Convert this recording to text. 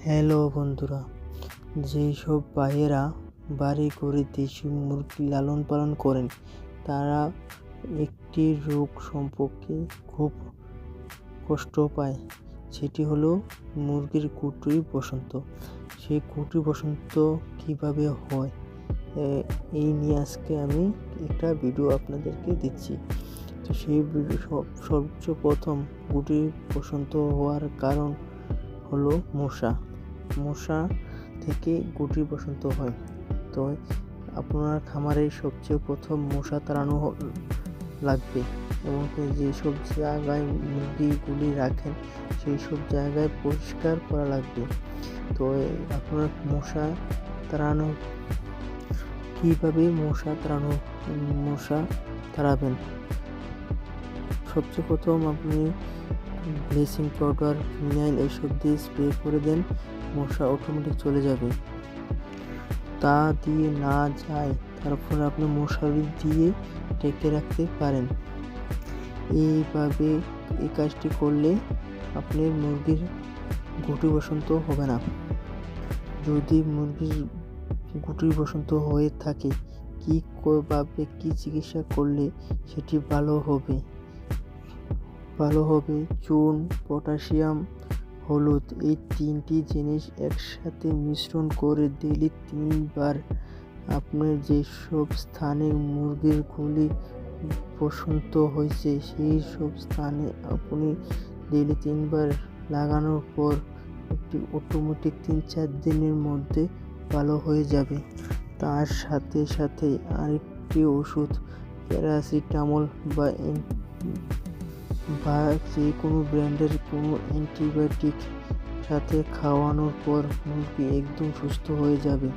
Hello বন্ধুরা, যেই সব ভাইয়েরা বাড়ি করে দেশি মুরগি লালন পালন করেন তারা একটি রোগ সম্পর্কে খুব কষ্ট পায়। সেটি হলো মুরগির গুটি বসন্ত। সেই গুটি বসন্ত কিভাবে হয় এই নিয়ে আজকে আমি একটা ভিডিও আপনাদেরকে দিচ্ছি। তো সেই ভিডিও সর্বপ্রথম গুটি বসন্ত হওয়ার কারণ হলো মশা থেকে গুটি বসন্ত হয়। তো আপনার খামারে সবচেয়ে প্রথম মশা তাড়ানো লাগবে এবং যেসব জায়গায় মুরগিগুলি রাখেন সেই সব জায়গায় পরিষ্কার করা লাগবে। তো আপনার মশা তাড়ানো কীভাবে মশা তাড়াবেন? সবচেয়ে প্রথম আপনি ব্লিচিং পাউডার, ফিনাইল এইসব দিয়ে স্প্রে করে দেন, মশা অটোমেটিক চলে যাবে। তা দিয়ে না যায় তারপর আপনি মশারি দিয়ে ঢেকে রাখতে পারেন। এইভাবে এই কাজটি করলে আপনার মুরগির গুটি বসন্ত হবে না। যদি মুরগির গুটি বসন্ত হয়ে থাকে কীভাবে কি চিকিৎসা করলে সেটি ভালো হবে? চুন, পটাশিয়াম, হলুদ এই 3টি জিনিস একসাথে মিশ্রণ করে ডেইলি 3 বার আপনার যেসব স্থানে মুরগির গুলি বসন্ত হয়েছে সেই সব স্থানে আপনি ডেইলি 3 বার লাগানোর পর একটি অটোমেটিক 3-4 দিনের মধ্যে ভালো হয়ে যাবে। তার সাথে সাথে আরেকটি ওষুধ প্যারাসিটামল বা যে কোনো ব্র্যান্ডের কোনো অ্যান্টিবায়োটিক সাথে খাওয়ানোর পর মুরগি একদম সুস্থ হয়ে যাবে।